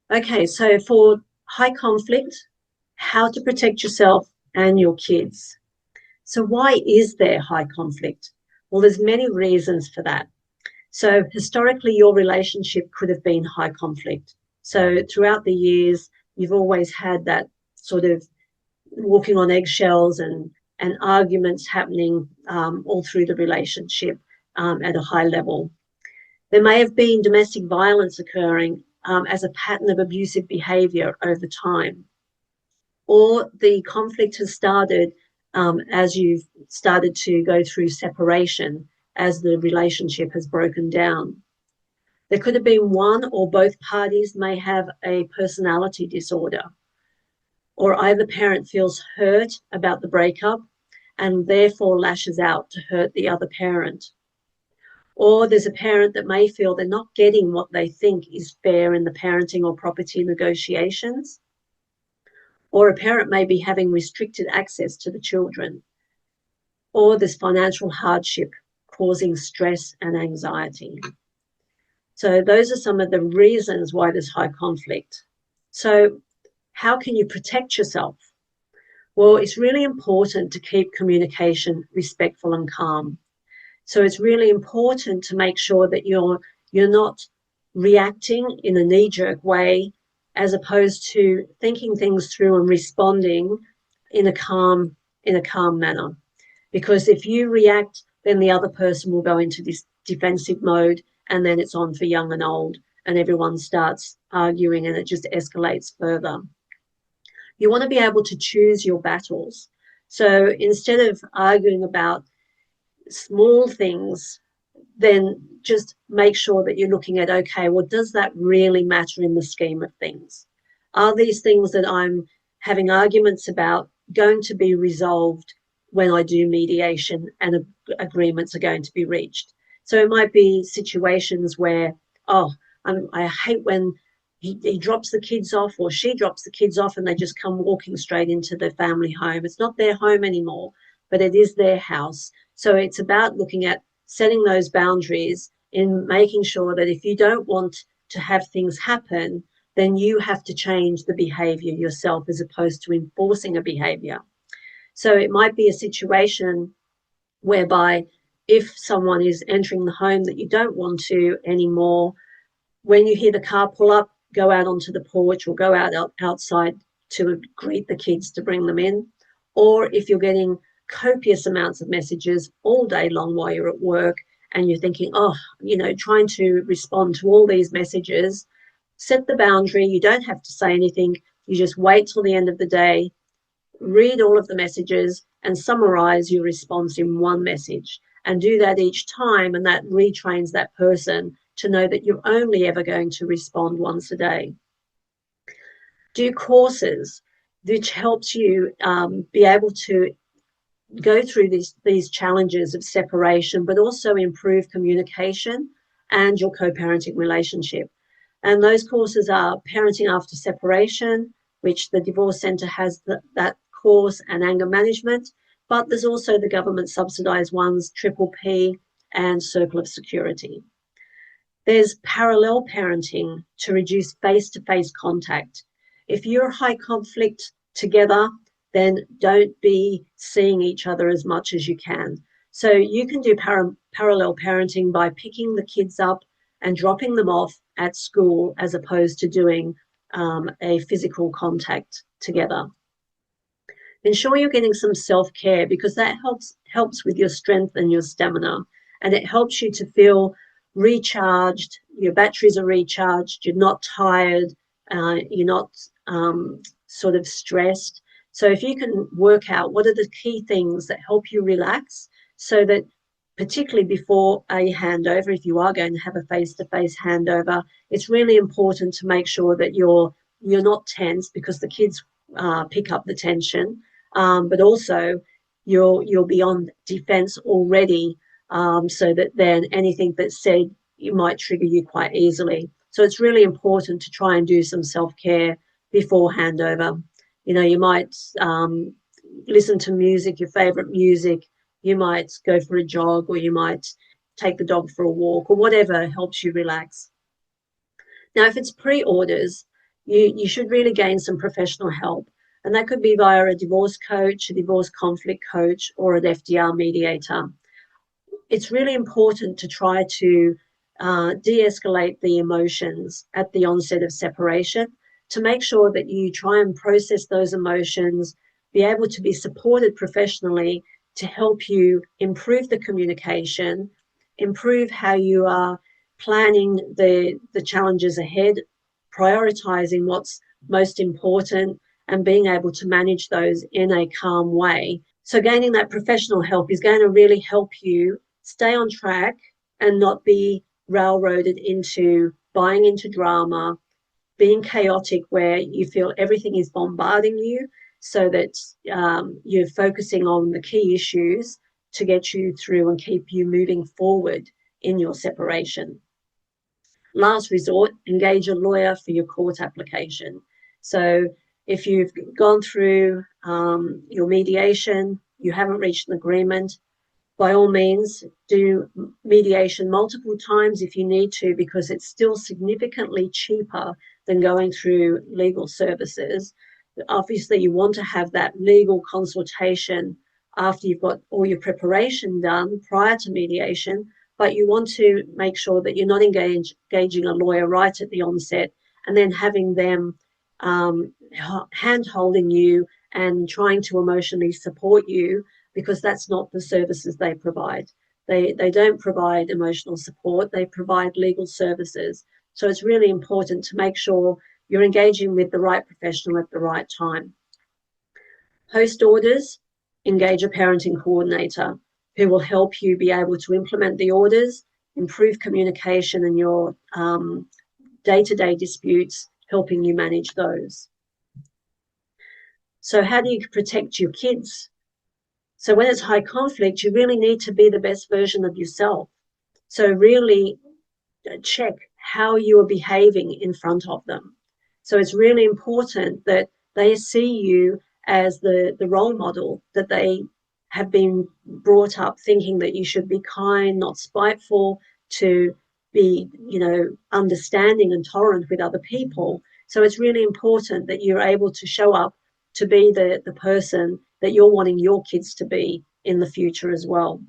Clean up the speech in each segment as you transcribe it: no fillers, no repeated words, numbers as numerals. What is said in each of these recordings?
Okay, so for high conflict, how to protect yourself and your kids. So why is there high conflict? Well, there's many reasons for that. So historically, your relationship could have been high conflict. So throughout the years, you've always had that sort of walking on eggshells and arguments happening all through the relationship at a high level. There may have been domestic violence occurring as a pattern of abusive behavior over time, or the conflict has started as you've started to go through separation as the relationship has broken down. There could have been one or both parties may have a personality disorder, or either parent feels hurt about the breakup and therefore lashes out to hurt the other parent. Or there's a parent that may feel they're not getting what they think is fair in the parenting or property negotiations. Or a parent may be having restricted access to the children. Or there's financial hardship causing stress and anxiety. So those are some of the reasons why there's high conflict. So how can you protect yourself? Well, it's really important to keep communication respectful and calm. So it's really important to make sure that you're not reacting in a knee-jerk way, as opposed to thinking things through and responding in a calm manner. Because if you react, then the other person will go into this defensive mode, and then it's on for young and old, and everyone starts arguing and it just escalates further. You want to be able to choose your battles. So instead of arguing about small things, then just make sure that you're looking at, okay, well, does that really matter in the scheme of things? Are these things that I'm having arguments about going to be resolved when I do mediation and agreements are going to be reached? So it might be situations where, I hate when he drops the kids off or she drops the kids off and they just come walking straight into the family home. It's not their home anymore, but it is their house. So it's about looking at setting those boundaries in making sure that if you don't want to have things happen, then you have to change the behavior yourself as opposed to enforcing a behavior. So it might be a situation whereby if someone is entering the home that you don't want to anymore, when you hear the car pull up, go out onto the porch or go outside to greet the kids to bring them in. Or if you're getting copious amounts of messages all day long while you're at work and you're thinking, trying to respond to all these messages, set the boundary. You don't have to say anything. You just wait till the end of the day, read all of the messages and summarize your response in one message, and do that each time. And that retrains that person to know that you're only ever going to respond once a day. Do courses, which helps you be able to go through these challenges of separation, but also improve communication and your co-parenting relationship. And those courses are Parenting After Separation, which the Divorce Centre has that course, and anger management. But there's also the government subsidised ones, Triple P and Circle of Security. There's parallel parenting to reduce face-to-face contact. If you're high conflict together, then don't be seeing each other as much as you can. So you can do parallel parenting by picking the kids up and dropping them off at school as opposed to doing a physical contact together. Ensure you're getting some self-care, because that helps with your strength and your stamina, and it helps you to feel recharged. Your batteries are recharged. You're not tired. You're not sort of stressed. So if you can work out what are the key things that help you relax, so that particularly before a handover, if you are going to have a face-to-face handover, it's really important to make sure that you're not tense, because the kids pick up the tension, but also you'll be on defense already, so that then anything that's said, you might trigger you quite easily. So it's really important to try and do some self-care before handover. You might listen to music, your favorite music. You might go for a jog, or you might take the dog for a walk, or whatever helps you relax. Now, if it's pre-orders, you should really gain some professional help. And that could be via a divorce coach, a divorce conflict coach, or an FDR mediator. It's really important to try to de-escalate the emotions at the onset of separation, to make sure that you try and process those emotions, be able to be supported professionally to help you improve the communication, improve how you are planning the challenges ahead, prioritizing what's most important, and being able to manage those in a calm way. So gaining that professional help is going to really help you stay on track and not be railroaded into buying into drama, being chaotic where you feel everything is bombarding you, so that you're focusing on the key issues to get you through and keep you moving forward in your separation. Last resort, engage a lawyer for your court application. So if you've gone through your mediation, you haven't reached an agreement, by all means, do mediation multiple times if you need to, because it's still significantly cheaper than going through legal services. Obviously, you want to have that legal consultation after you've got all your preparation done prior to mediation, but you want to make sure that you're not engaging a lawyer right at the onset and then having them hand-holding you and trying to emotionally support you, because that's not the services they provide. They don't provide emotional support, they provide legal services. So it's really important to make sure you're engaging with the right professional at the right time. Post orders, engage a parenting coordinator who will help you be able to implement the orders, improve communication in your day-to-day disputes, helping you manage those. So how do you protect your kids? So when it's high conflict, you really need to be the best version of yourself. So really check how you are behaving in front of them. So it's really important that they see you as the role model, that they have been brought up thinking that you should be kind, not spiteful, to be, understanding and tolerant with other people. So it's really important that you're able to show up to be the person that you're wanting your kids to be in the future as well.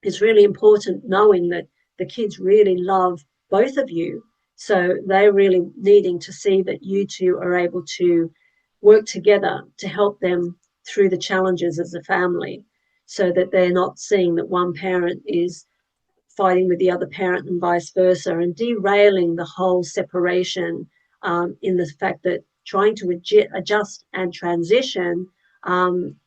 It's really important knowing that the kids really love both of you. So they're really needing to see that you two are able to work together to help them through the challenges as a family, so that they're not seeing that one parent is fighting with the other parent and vice versa, and derailing the whole separation in the fact that trying to adjust and transition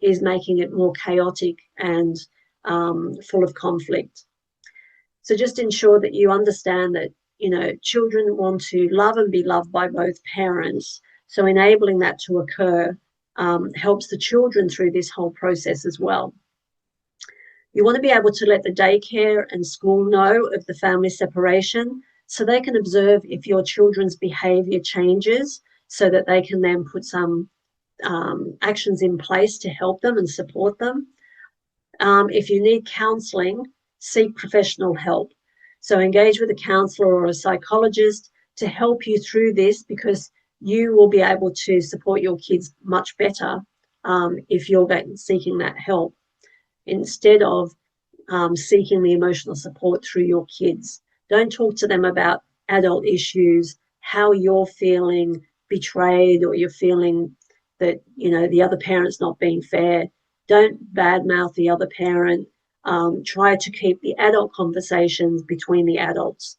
is making it more chaotic and full of conflict. So just ensure that you understand that, children want to love and be loved by both parents. So enabling that to occur helps the children through this whole process as well. You want to be able to let the daycare and school know of the family separation, so they can observe if your children's behaviour changes, so that they can then put some actions in place to help them and support them. If you need counselling, seek professional help. So engage with a counsellor or a psychologist to help you through this, because you will be able to support your kids much better if you're seeking that help, instead of seeking the emotional support through your kids. Don't talk to them about adult issues, how you're feeling betrayed, or you're feeling that, the other parent's not being fair. Don't badmouth the other parent. Try to keep the adult conversations between the adults,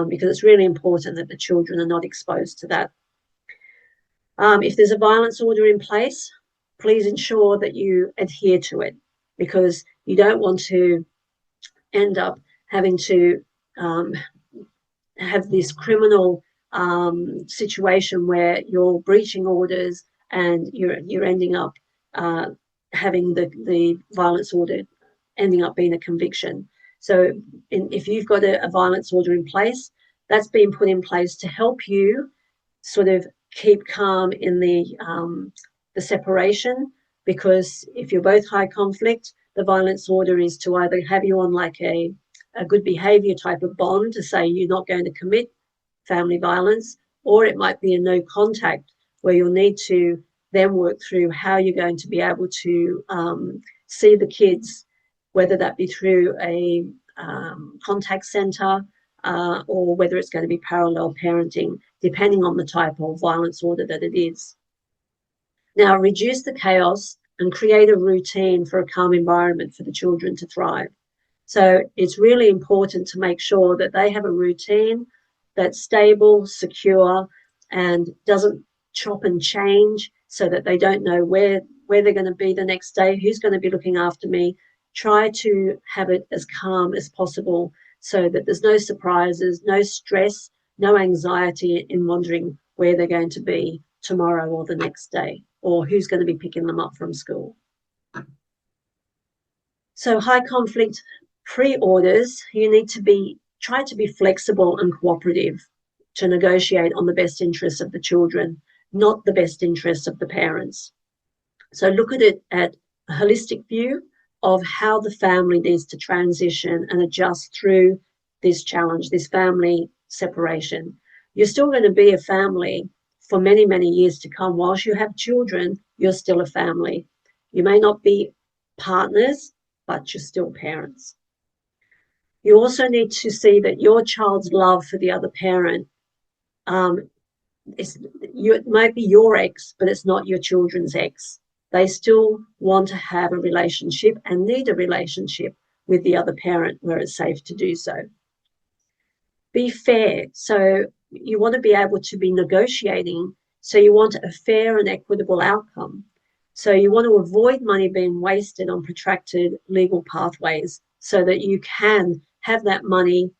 because it's really important that the children are not exposed to that. If there's a violence order in place, please ensure that you adhere to it, because you don't want to end up having to have this criminal situation where you're breaching orders and you're ending up having the violence order ending up being a conviction. So if you've got a violence order in place, that's been put in place to help you sort of keep calm in the separation, because if you're both high conflict, the violence order is to either have you on like a good behavior type of bond to say you're not going to commit family violence, or it might be a no contact where you'll need to then work through how you're going to be able to see the kids, whether that be through a contact centre or whether it's going to be parallel parenting, depending on the type of violence order that it is. Now, reduce the chaos and create a routine for a calm environment for the children to thrive. So it's really important to make sure that they have a routine that's stable, secure, and doesn't chop and change, so that they don't know where they're going to be the next day, who's going to be looking after me. Try to have it as calm as possible so that there's no surprises, no stress, no anxiety in wondering where they're going to be tomorrow or the next day, or who's going to be picking them up from school. So high conflict pre-orders, you need to try to be flexible and cooperative to negotiate on the best interests of the children, not the best interests of the parents. So look at it at a holistic view of how the family needs to transition and adjust through this challenge, this family separation. You're still going to be a family for many, many years to come. Whilst you have children, you're still a family. You may not be partners, but you're still parents. You also need to see that your child's love for the other parent, it might be your ex, but it's not your children's ex. They still want to have a relationship and need a relationship with the other parent where it's safe to do so. Be fair. So you want to be able to be negotiating. So you want a fair and equitable outcome. So you want to avoid money being wasted on protracted legal pathways so that you can have that money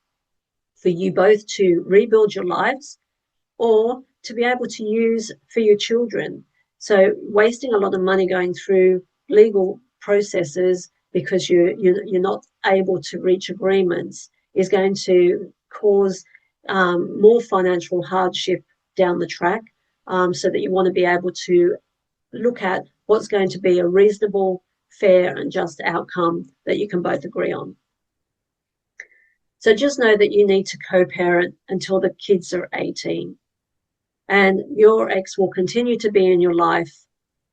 for you both to rebuild your lives or to be able to use for your children. So wasting a lot of money going through legal processes because you're not able to reach agreements is going to cause more financial hardship down the track, so that you want to be able to look at what's going to be a reasonable, fair and just outcome that you can both agree on. So just know that you need to co-parent until the kids are 18. And your ex will continue to be in your life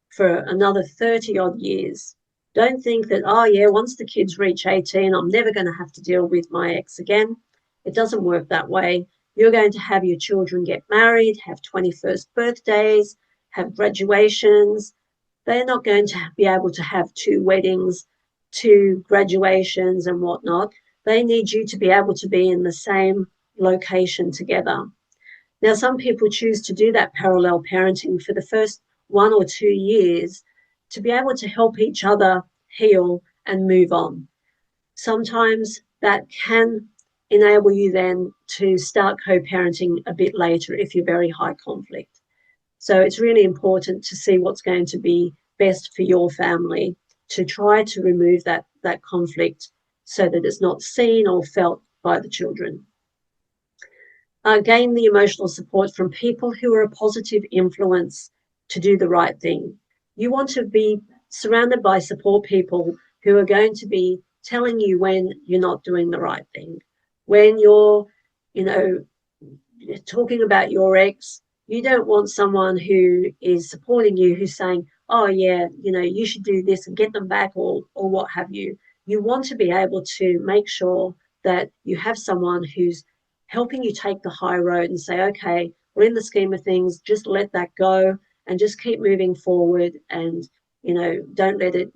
for another 30 odd years. Don't think that, oh yeah, once the kids reach 18, I'm never going to have to deal with my ex again. It doesn't work that way. You're going to have your children get married, have 21st birthdays, have graduations. They're not going to be able to have 2 weddings, 2 graduations and whatnot. They need you to be able to be in the same location together. Now, some people choose to do that parallel parenting for the first 1 or 2 years to be able to help each other heal and move on. Sometimes that can enable you then to start co-parenting a bit later if you're very high conflict. So it's really important to see what's going to be best for your family to try to remove that conflict so that it's not seen or felt by the children. Gain the emotional support from people who are a positive influence to do the right thing. You want to be surrounded by support people who are going to be telling you when you're not doing the right thing. When you're, talking about your ex, you don't want someone who is supporting you who's saying, oh yeah, you should do this and get them back or what have you. You want to be able to make sure that you have someone who's helping you take the high road and say, okay, well, in the scheme of things, just let that go and just keep moving forward and, don't let it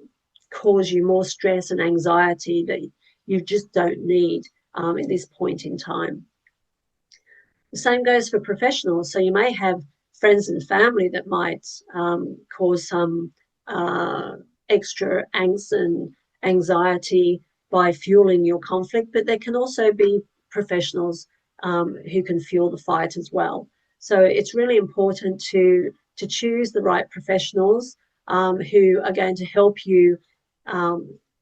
cause you more stress and anxiety that you just don't need at this point in time. The same goes for professionals. So you may have friends and family that might cause some extra angst and anxiety by fueling your conflict, but there can also be professionals who can fuel the fight as well. So it's really important to choose the right professionals who are going to help you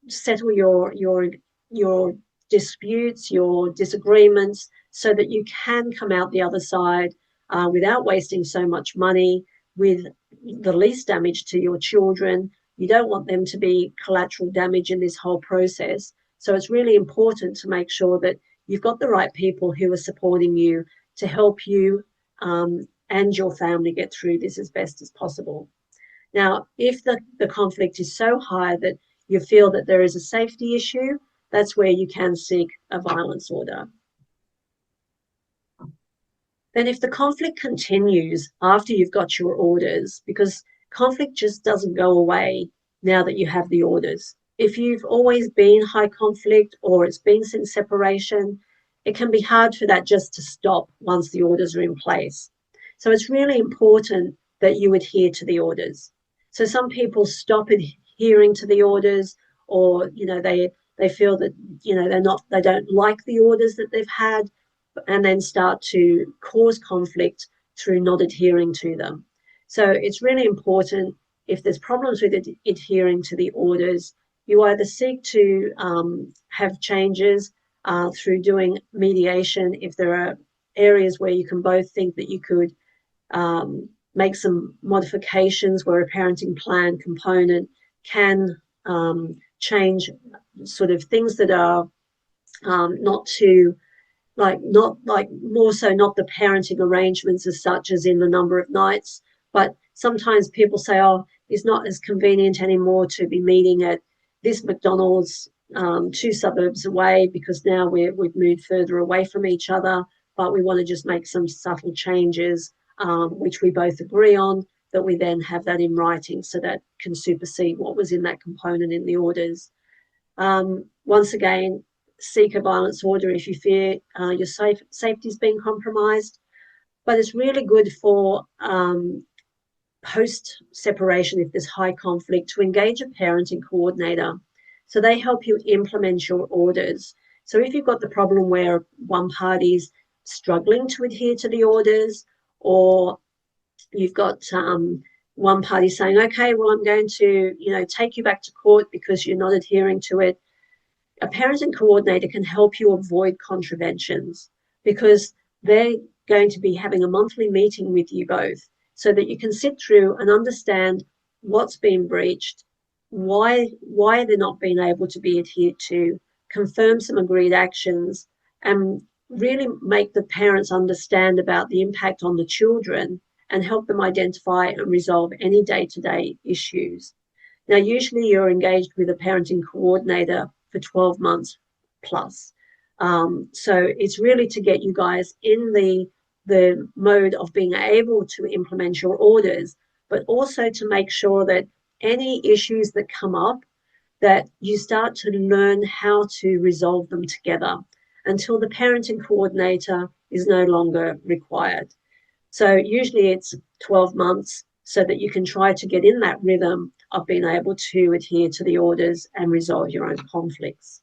settle your disputes, your disagreements, so that you can come out the other side without wasting so much money, with the least damage to your children. You don't want them to be collateral damage in this whole process. So it's really important to make sure that you've got the right people who are supporting you to help you and your family get through this as best as possible. Now, if the conflict is so high that you feel that there is a safety issue, that's where you can seek a violence order. Then if the conflict continues after you've got your orders, because conflict just doesn't go away now that you have the orders. If you've always been high conflict or it's been since separation, it can be hard for that just to stop once the orders are in place. So it's really important that you adhere to the orders. So some people stop adhering to the orders, or they feel that they don't like the orders that they've had, and then start to cause conflict through not adhering to them. So it's really important, if there's problems with adhering to the orders, you either seek to have changes through doing mediation. If there are areas where you can both think that you could make some modifications where a parenting plan component can change sort of things that are not more so not the parenting arrangements as such as in the number of nights, but sometimes people say, oh, it's not as convenient anymore to be meeting at this McDonald's 2 suburbs away because now we've moved further away from each other, but we want to just make some subtle changes which we both agree on, that we then have that in writing so that can supersede what was in that component in the orders. Once again, seek a violence order if you fear your safety is being compromised. But it's really good for post-separation, if there's high conflict, to engage a parenting coordinator. So they help you implement your orders. So if you've got the problem where one party's struggling to adhere to the orders, or you've got one party saying, okay, well, I'm going to take you back to court because you're not adhering to it, a parenting coordinator can help you avoid contraventions, because they're going to be having a monthly meeting with you both so that you can sit through and understand what's been breached, why they're not being able to be adhered to, confirm some agreed actions, and really make the parents understand about the impact on the children and help them identify and resolve any day-to-day issues. Now, usually you're engaged with a parenting coordinator for 12 months plus. So it's really to get you guys in the mode of being able to implement your orders, but also to make sure that any issues that come up, that you start to learn how to resolve them together until the parenting coordinator is no longer required. So usually it's 12 months so that you can try to get in that rhythm of being able to adhere to the orders and resolve your own conflicts.